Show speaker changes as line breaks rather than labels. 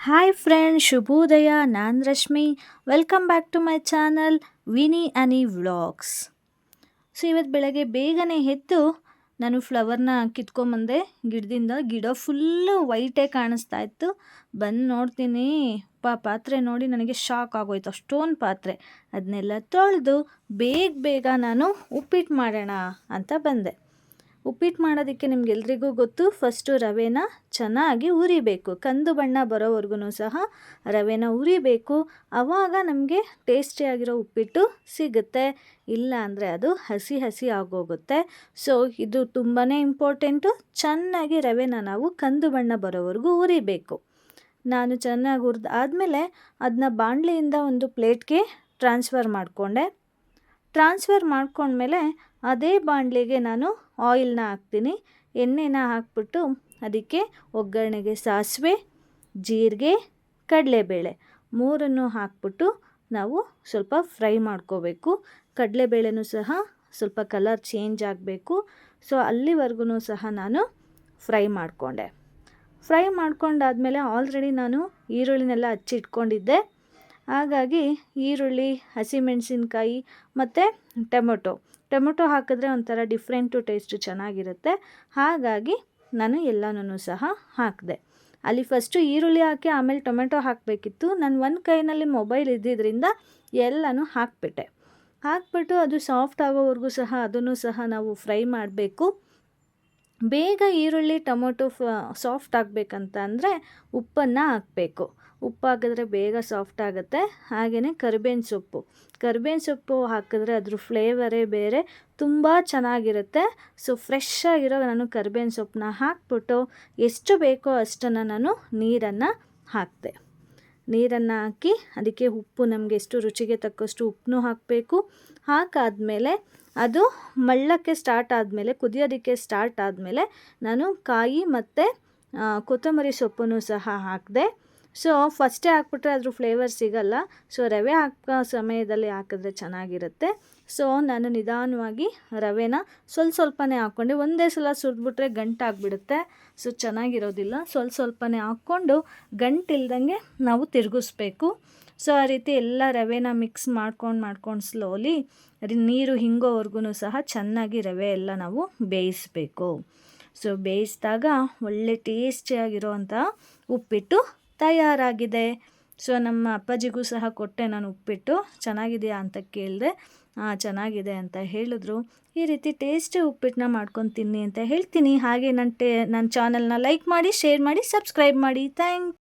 Hi friend, ಶುಭೋದಯ. ನಾನು Rashmi. Welcome back to my channel Vini Ani vlogs. So ಇವತ್ತು ಬೆಳಗ್ಗೆ ಬೇಗನೆ ಎದ್ದು ನಾನು ಫ್ಲವರ್ನ ಕಿತ್ಕೊಂಬಂದೆ ಗಿಡದಿಂದ. ಗಿಡ ಫುಲ್ಲು ವೈಟೇ ಕಾಣಿಸ್ತಾ ಇತ್ತು. ಬಂದು ನೋಡ್ತೀನಿ, ಪಾತ್ರೆ ನೋಡಿ ನನಗೆ ಶಾಕ್ ಆಗೋಯ್ತು. ಅಷ್ಟೊಂದು ಪಾತ್ರೆ. ಅದನ್ನೆಲ್ಲ ತೊಳೆದು ಬೇಗ ನಾನು ಉಪ್ಪಿಟ್ಟು ಮಾಡೋಣ ಅಂತ ಬಂದೆ. ಉಪ್ಪಿಟ್ಟು ಮಾಡೋದಕ್ಕೆ ನಿಮ್ಗೆಲ್ರಿಗೂ ಗೊತ್ತು, ಫಸ್ಟು ರವೆನ ಚೆನ್ನಾಗಿ ಹುರಿಬೇಕು. ಕಂದು ಬಣ್ಣ ಬರೋವರೆಗೂ ಸಹ ರವೆನ ಹುರಿಬೇಕು. ಆವಾಗ ನಮಗೆ ಟೇಸ್ಟಿಯಾಗಿರೋ ಉಪ್ಪಿಟ್ಟು ಸಿಗುತ್ತೆ. ಇಲ್ಲ ಅಂದರೆ ಅದು ಹಸಿ ಆಗೋಗುತ್ತೆ. ಸೊ ಇದು ತುಂಬಾ ಇಂಪಾರ್ಟೆಂಟು. ಚೆನ್ನಾಗಿ ರವೆನ ನಾವು ಕಂದು ಬಣ್ಣ ಬರೋವರೆಗೂ ಹುರಿಬೇಕು. ನಾನು ಚೆನ್ನಾಗಿ ಹುರಿದು ಆದಮೇಲೆ ಅದನ್ನ ಬಾಣಲೆಯಿಂದ ಒಂದು ಪ್ಲೇಟ್ಗೆ ಟ್ರಾನ್ಸ್ಫರ್ ಮಾಡ್ಕೊಂಡ್ಮೇಲೆ ಅದೇ ಬಾಣಲೆಗೆ ನಾನು ಆಯಿಲ್ನ ಹಾಕ್ತೀನಿ. ಎಣ್ಣೆನ ಹಾಕ್ಬಿಟ್ಟು ಅದಕ್ಕೆ ಒಗ್ಗರಣೆಗೆ ಸಾಸಿವೆ, ಜೀರಿಗೆ, ಕಡಲೆಬೇಳೆ ಮೂರನ್ನು ಹಾಕ್ಬಿಟ್ಟು ನಾವು ಸ್ವಲ್ಪ ಫ್ರೈ ಮಾಡ್ಕೋಬೇಕು. ಕಡಲೆಬೇಳೆನೂ ಸಹ ಸ್ವಲ್ಪ ಕಲರ್ ಚೇಂಜ್ ಆಗಬೇಕು. ಸೊ ಅಲ್ಲಿವರೆಗೂ ಸಹ ನಾನು ಫ್ರೈ ಮಾಡ್ಕೊಂಡಾದಮೇಲೆ ಆಲ್ರೆಡಿ ನಾನು ಈರುಳ್ಳಿನೆಲ್ಲ ಹಚ್ಚಿಟ್ಕೊಂಡಿದ್ದೆ. ಹಾಗಾಗಿ ಈರುಳ್ಳಿ, ಹಸಿಮೆಣಸಿನ್ಕಾಯಿ ಮತ್ತು ಟೊಮೊಟೊ ಹಾಕಿದ್ರೆ ಒಂಥರ ಡಿಫ್ರೆಂಟು ಟೇಸ್ಟು ಚೆನ್ನಾಗಿರುತ್ತೆ. ಹಾಗಾಗಿ ನಾನು ಎಲ್ಲನೂ ಸಹ ಹಾಕಿದೆ. ಅಲ್ಲಿ ಫಸ್ಟು ಈರುಳ್ಳಿ ಹಾಕಿ ಆಮೇಲೆ ಟೊಮೆಟೊ ಹಾಕಬೇಕಿತ್ತು. ನಾನು ಒಂದು ಕೈನಲ್ಲಿ ಮೊಬೈಲ್ ಇದ್ದಿದ್ದರಿಂದ ಎಲ್ಲನೂ ಹಾಕ್ಬಿಟ್ಟು ಅದು ಸಾಫ್ಟ್ ಆಗೋವರೆಗೂ ಸಹ ಅದನ್ನು ಸಹ ನಾವು ಫ್ರೈ ಮಾಡಬೇಕು. ಬೇಗ ಈರುಳ್ಳಿ ಟೊಮೊಟೊ ಸಾಫ್ಟ್ ಆಗಬೇಕಂತ ಅಂದರೆ ಉಪ್ಪನ್ನು ಹಾಕಬೇಕು. ಉಪ್ಪು ಹಾಕಿದ್ರೆ ಬೇಗ ಸಾಫ್ಟ್ ಆಗುತ್ತೆ. ಹಾಗೆಯೇ ಕರಿಬೇವಿನ ಸೊಪ್ಪು ಹಾಕಿದ್ರೆ ಅದ್ರ ಫ್ಲೇವರೇ ಬೇರೆ, ತುಂಬ ಚೆನ್ನಾಗಿರುತ್ತೆ. ಸೊ ಫ್ರೆಶ್ ಆಗಿರೋ ನಾನು ಕರಿಬೇವಿನ ಸೊಪ್ಪನ್ನ ಹಾಕ್ಬಿಟ್ಟು ಎಷ್ಟು ಬೇಕೋ ಅಷ್ಟನ್ನು ನಾನು ನೀರನ್ನು ಹಾಕಿದೆ. ನೀರನ್ನು ಹಾಕಿ ಅದಕ್ಕೆ ಉಪ್ಪು ನಮಗೆ ಎಷ್ಟು ರುಚಿಗೆ ತಕ್ಕಷ್ಟು ಉಪ್ಪನ್ನು ಹಾಕಬೇಕು. ಹಾಕಾದಮೇಲೆ ಅದು ಮಳ್ಳಕ್ಕೆ ಸ್ಟಾರ್ಟ್ ಆದಮೇಲೆ, ಕುದಿಯೋದಕ್ಕೆ ಸ್ಟಾರ್ಟ್ ಆದಮೇಲೆ ನಾನು ಕಾಯಿ ಮತ್ತು ಕೊತ್ತಂಬರಿ ಸೊಪ್ಪನ್ನು ಸಹ ಹಾಕಿದೆ. ಸೊ ಫಸ್ಟೇ ಹಾಕ್ಬಿಟ್ರೆ ಅದ್ರ ಫ್ಲೇವರ್ ಸಿಗಲ್ಲ. ಸೊ ರವೆ ಹಾಕೋ ಸಮಯದಲ್ಲಿ ಹಾಕಿದ್ರೆ ಚೆನ್ನಾಗಿರುತ್ತೆ. ಸೊ ನಾನು ನಿಧಾನವಾಗಿ ರವೆನ ಸ್ವಲ್ಪನೇ ಹಾಕ್ಕೊಂಡೆ. ಒಂದೇ ಸಲ ಸುರಿದ್ಬಿಟ್ರೆ ಗಂಟಾಗಿಬಿಡುತ್ತೆ. ಸೊ ಚೆನ್ನಾಗಿರೋದಿಲ್ಲ. ಸ್ವಲ್ಪನೇ ಹಾಕ್ಕೊಂಡು ಗಂಟಿಲ್ದಂಗೆ ನಾವು ತಿರುಗಿಸ್ಬೇಕು. ಸೊ ಆ ರೀತಿ ಎಲ್ಲ ರವೆನ ಮಿಕ್ಸ್ ಮಾಡ್ಕೊಂಡು ಸ್ಲೋಲಿ ನೀರು ಹಿಂಗೋವರೆಗೂ ಸಹ ಚೆನ್ನಾಗಿ ರವೆ ಎಲ್ಲ ನಾವು ಬೇಯಿಸಬೇಕು. ಸೊ ಬೇಯಿಸಿದಾಗ ಒಳ್ಳೆ ಟೇಸ್ಟಿಯಾಗಿರೋವಂಥ ಉಪ್ಪಿಟ್ಟು ತಯಾರಾಗಿದೆ. ಸೊ ನಮ್ಮ ಅಪ್ಪಾಜಿಗೂ ಸಹ ಕೊಟ್ಟೆ ನಾನು ಉಪ್ಪಿಟ್ಟು. ಚೆನ್ನಾಗಿದೆಯಾ ಅಂತ ಕೇಳಿದೆ. ಚೆನ್ನಾಗಿದೆ ಅಂತ ಹೇಳಿದ್ರು. ಈ ರೀತಿ ಟೇಸ್ಟಿ ಉಪ್ಪಿಟ್ಟನ್ನ ಮಾಡ್ಕೊಂಡು ತಿನ್ನಿ ಅಂತ ಹೇಳ್ತೀನಿ. ಹಾಗೆ ನನ್ನ ಚಾನಲ್ನ ಲೈಕ್ ಮಾಡಿ, ಶೇರ್ ಮಾಡಿ, ಸಬ್ಸ್ಕ್ರೈಬ್ ಮಾಡಿ. ಥ್ಯಾಂಕ್